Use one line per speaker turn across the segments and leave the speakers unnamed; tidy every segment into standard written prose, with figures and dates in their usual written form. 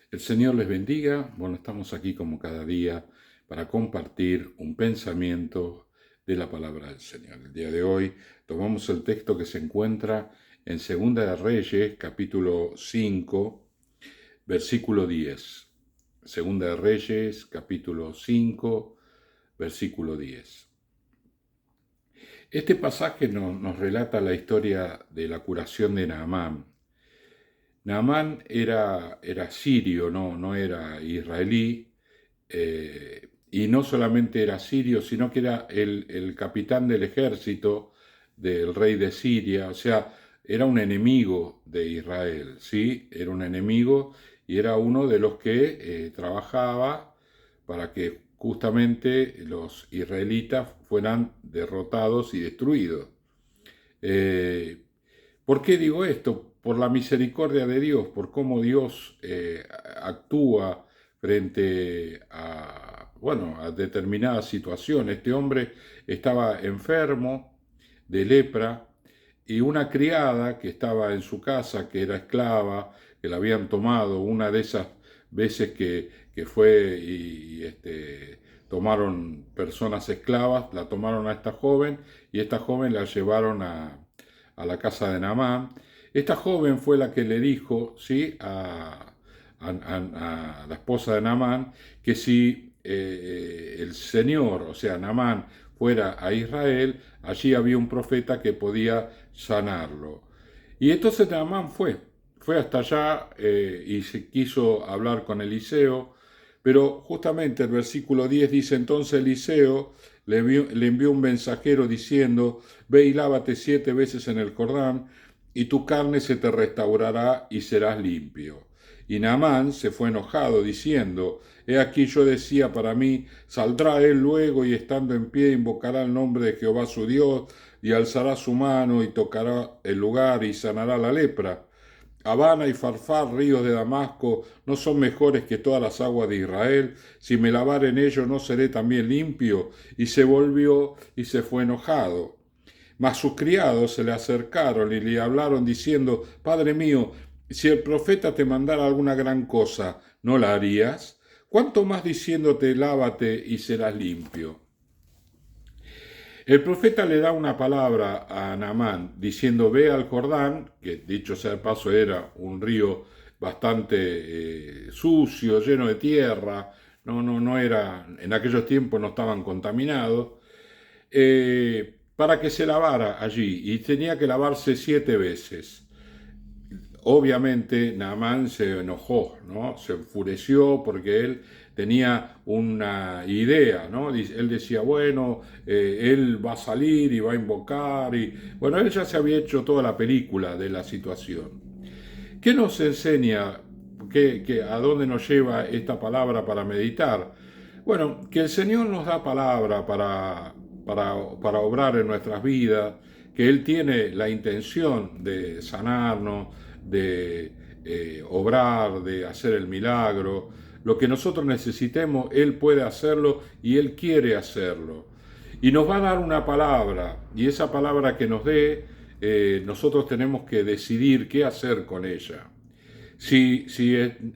El Señor les bendiga. Bueno, estamos aquí como cada día para compartir un pensamiento de la palabra del Señor. El día de hoy tomamos el texto que se encuentra en Segunda de Reyes, capítulo 5, versículo 10. Segunda de Reyes, capítulo 5, versículo 10. Este pasaje nos relata la historia de la curación de Naamán. Naamán era sirio, no era israelí, y no solamente era sirio, sino que era el capitán del ejército del rey de Siria, o sea, era un enemigo de Israel, ¿sí? Era un enemigo y era uno de los que trabajaba para que justamente los israelitas fueran derrotados y destruidos. Eh, ¿Por qué digo esto? Por la misericordia de Dios, por cómo Dios actúa frente a determinadas situaciones. Este hombre estaba enfermo de lepra y una criada que estaba en su casa, que era esclava, que la habían tomado una de esas veces que fue tomaron personas esclavas, la tomaron a esta joven y esta joven la llevaron a la casa de Naamán. Esta joven fue la que le dijo, ¿sí?, a la esposa de Naamán, que si el Señor, o sea, Naamán, fuera a Israel, allí había un profeta que podía sanarlo. Y entonces Naamán fue hasta allá y se quiso hablar con Eliseo, pero justamente el versículo 10 dice: entonces Eliseo le envió un mensajero diciendo: ve y lávate 7 veces en el Jordán, y tu carne se te restaurará y serás limpio. Y Naamán se fue enojado, diciendo: he aquí yo decía para mí, saldrá él luego y estando en pie invocará el nombre de Jehová su Dios, y alzará su mano y tocará el lugar y sanará la lepra. Habana y Farfar, ríos de Damasco, no son mejores que todas las aguas de Israel. Si me lavare en ellos, ¿no seré también limpio? Y se volvió y se fue enojado. Mas sus criados se le acercaron y le hablaron diciendo: Padre mío, si el profeta te mandara alguna gran cosa, ¿no la harías? ¿Cuánto más diciéndote: lávate y serás limpio? El profeta le da una palabra a Naamán diciendo: ve al Jordán, que dicho sea de paso era un río bastante sucio, lleno de tierra, no era, en aquellos tiempos no estaban contaminados, para que se lavara allí, y tenía que lavarse 7 veces. Obviamente Naamán se enojó, ¿no? Se enfureció porque él tenía una idea, ¿no? Él decía, bueno, él va a salir y va a invocar, y bueno, él ya se había hecho toda la película de la situación. ¿Qué nos enseña? ¿A dónde nos lleva esta palabra para meditar? Bueno, que el Señor nos da palabra para obrar en nuestras vidas, que Él tiene la intención de sanarnos, de obrar, de hacer el milagro. Lo que nosotros necesitemos, Él puede hacerlo y Él quiere hacerlo. Y nos va a dar una palabra, y esa palabra que nos dé, nosotros tenemos que decidir qué hacer con ella. Si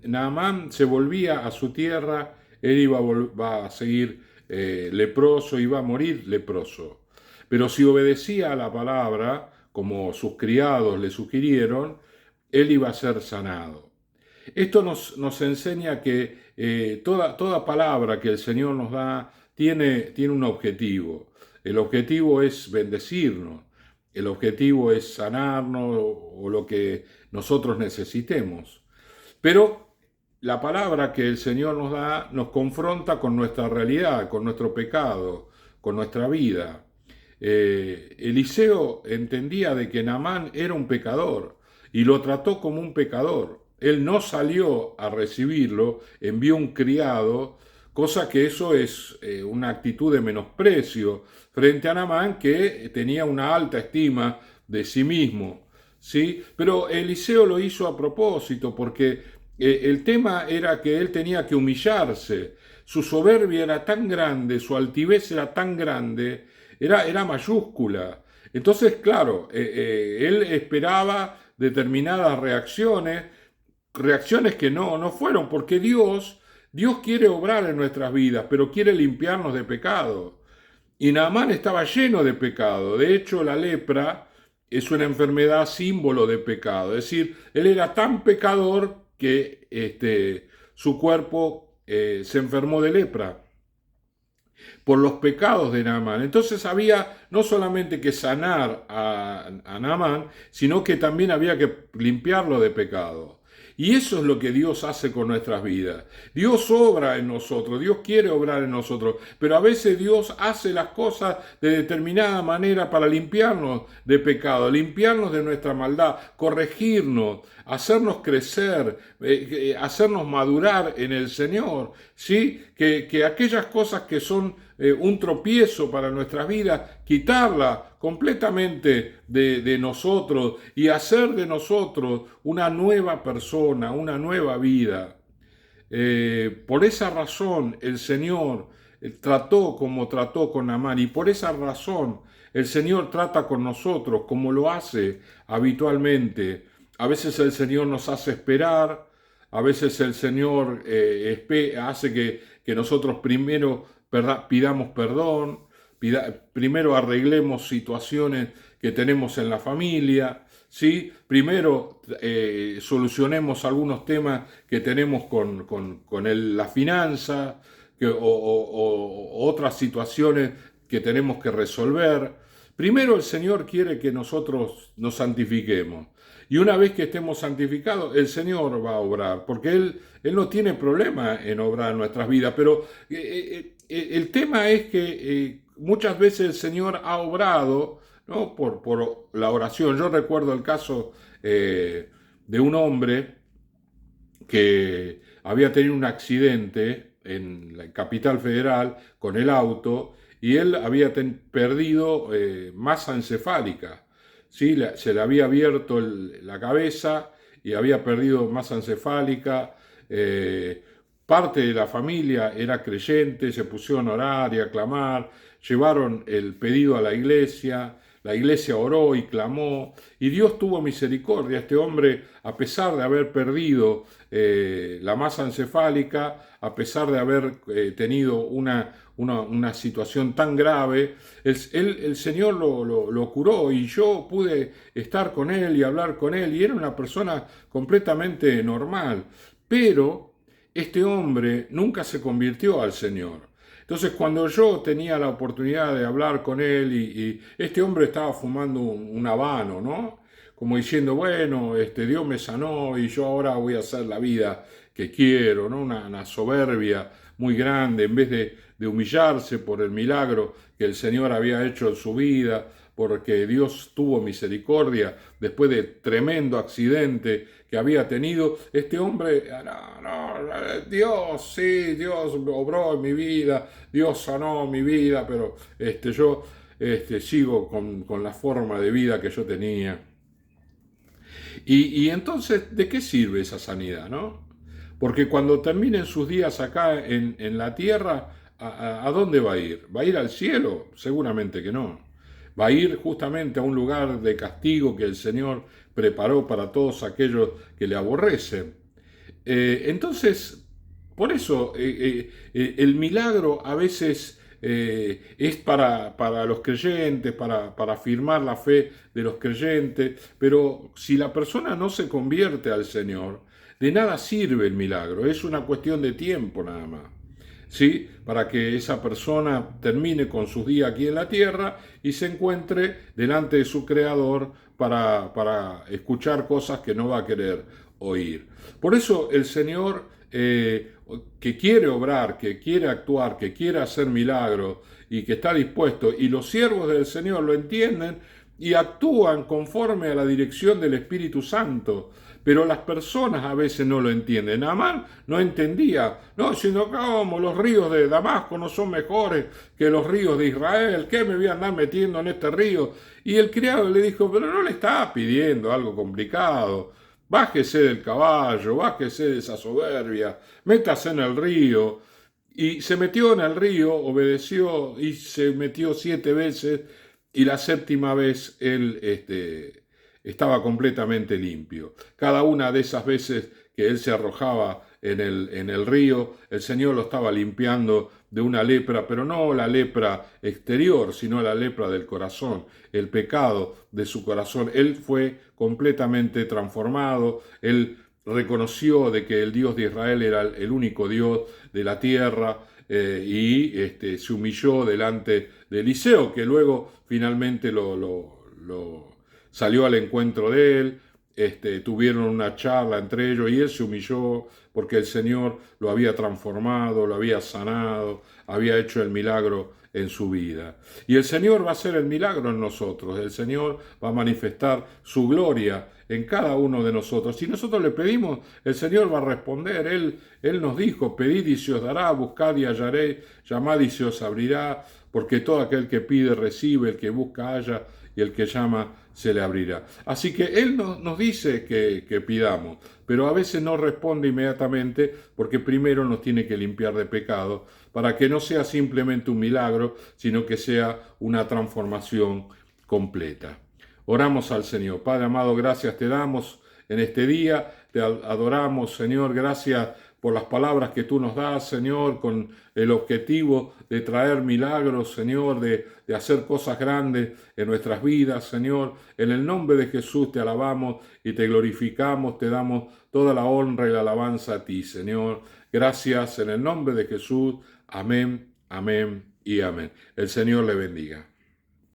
Naamán se volvía a su tierra, él va a seguir leproso, iba a morir leproso. Pero si obedecía a la palabra, como sus criados le sugirieron, él iba a ser sanado. Esto nos enseña que toda palabra que el Señor nos da tiene un objetivo. El objetivo es bendecirnos, el objetivo es sanarnos o lo que nosotros necesitemos. Pero la palabra que el Señor nos da nos confronta con nuestra realidad, con nuestro pecado, con nuestra vida. Eliseo entendía de que Naamán era un pecador y lo trató como un pecador. Él no salió a recibirlo, envió un criado, cosa que eso es una actitud de menosprecio frente a Naamán, que tenía una alta estima de sí mismo. ¿Sí? Pero Eliseo lo hizo a propósito porque el tema era que él tenía que humillarse. Su soberbia era tan grande, su altivez era tan grande, era mayúscula. Entonces, claro, él esperaba determinadas reacciones reacciones que no fueron, porque Dios quiere obrar en nuestras vidas, pero quiere limpiarnos de pecado. Y Naamán estaba lleno de pecado. De hecho, la lepra es una enfermedad símbolo de pecado. Es decir, él era tan pecador que su cuerpo se enfermó de lepra por los pecados de Naamán. Entonces había no solamente que sanar a Naamán, sino que también había que limpiarlo de pecado. Y eso es lo que Dios hace con nuestras vidas. Dios obra en nosotros, Dios quiere obrar en nosotros, pero a veces Dios hace las cosas de determinada manera para limpiarnos de pecado, limpiarnos de nuestra maldad, corregirnos, hacernos crecer, hacernos madurar en el Señor, ¿sí? Que aquellas cosas que son un tropiezo para nuestras vidas, quitarla completamente de nosotros y hacer de nosotros una nueva persona, una nueva vida. Por esa razón el Señor trató como trató con Naamán, y por esa razón el Señor trata con nosotros como lo hace habitualmente. A veces el Señor nos hace esperar, a veces el Señor hace que nosotros primero pidamos perdón, primero arreglemos situaciones que tenemos en la familia, ¿sí? Primero solucionemos algunos temas que tenemos con la finanza o otras situaciones que tenemos que resolver. Primero el Señor quiere que nosotros nos santifiquemos. Y una vez que estemos santificados, el Señor va a obrar, porque Él no tiene problema en obrar en nuestras vidas. Pero el tema es que muchas veces el Señor ha obrado, ¿no? por la oración. Yo recuerdo el caso de un hombre que había tenido un accidente en la capital federal con el auto, y él había perdido masa encefálica. ¿Sí? Se le había abierto la cabeza y había perdido masa encefálica. Parte de la familia era creyente, se pusieron a orar y a clamar, llevaron el pedido a la iglesia oró y clamó, y Dios tuvo misericordia. Este hombre, a pesar de haber perdido la masa encefálica, a pesar de haber tenido una situación tan grave, el Señor lo curó, y yo pude estar con él y hablar con él, y era una persona completamente normal. Pero este hombre nunca se convirtió al Señor. Entonces, cuando yo tenía la oportunidad de hablar con él, y este hombre estaba fumando un habano, ¿no? Como diciendo, bueno, Dios me sanó y yo ahora voy a hacer la vida que quiero, ¿no? Una soberbia muy grande, en vez de humillarse por el milagro que el Señor había hecho en su vida, porque Dios tuvo misericordia después de tremendo accidente que había tenido. Este hombre, Dios, sí, Dios obró en mi vida, Dios sanó mi vida, pero yo sigo con la forma de vida que yo tenía. Y entonces, ¿de qué sirve esa sanidad, no? Porque cuando terminen sus días acá en la tierra, ¿a dónde va a ir? ¿Va a ir al cielo? Seguramente que no. Va a ir justamente a un lugar de castigo que el Señor preparó para todos aquellos que le aborrecen. Entonces, por eso el milagro a veces es para los creyentes, para afirmar la fe de los creyentes, pero si la persona no se convierte al Señor, de nada sirve el milagro, es una cuestión de tiempo nada más. ¿Sí? Para que esa persona termine con sus días aquí en la tierra y se encuentre delante de su Creador para escuchar cosas que no va a querer oír. Por eso el Señor, que quiere obrar, que quiere actuar, que quiere hacer milagros y que está dispuesto, y los siervos del Señor lo entienden y actúan conforme a la dirección del Espíritu Santo. Pero las personas a veces no lo entienden. Naamán no entendía, no, sino como los ríos de Damasco no son mejores que los ríos de Israel, ¿qué me voy a andar metiendo en este río? Y el criado le dijo, pero no le estaba pidiendo algo complicado, bájese del caballo, bájese de esa soberbia, métase en el río. Y se metió en el río, obedeció y se metió 7 veces, y la séptima vez él estaba completamente limpio. Cada una de esas veces que él se arrojaba en el río, el Señor lo estaba limpiando de una lepra, pero no la lepra exterior, sino la lepra del corazón, el pecado de su corazón. Él fue completamente transformado, él reconoció de que el Dios de Israel era el único Dios de la tierra, y se humilló delante de Eliseo, que luego finalmente lo salió al encuentro de él. Tuvieron una charla entre ellos y él se humilló porque el Señor lo había transformado, lo había sanado, había hecho el milagro en su vida. Y el Señor va a hacer el milagro en nosotros, el Señor va a manifestar su gloria en cada uno de nosotros. Si nosotros le pedimos, el Señor va a responder. Él nos dijo, pedid y se os dará, buscad y hallaréis, llamad y se os abrirá, porque todo aquel que pide recibe, el que busca halla, y el que llama se le abrirá. Así que Él nos dice que pidamos, pero a veces no responde inmediatamente porque primero nos tiene que limpiar de pecado para que no sea simplemente un milagro, sino que sea una transformación completa. Oramos al Señor. Padre amado, gracias te damos en este día, te adoramos, Señor, gracias por las palabras que tú nos das, Señor, con el objetivo de traer milagros, Señor, de hacer cosas grandes en nuestras vidas, Señor. En el nombre de Jesús te alabamos y te glorificamos, te damos toda la honra y la alabanza a ti, Señor. Gracias en el nombre de Jesús. Amén, amén y amén. El Señor le bendiga.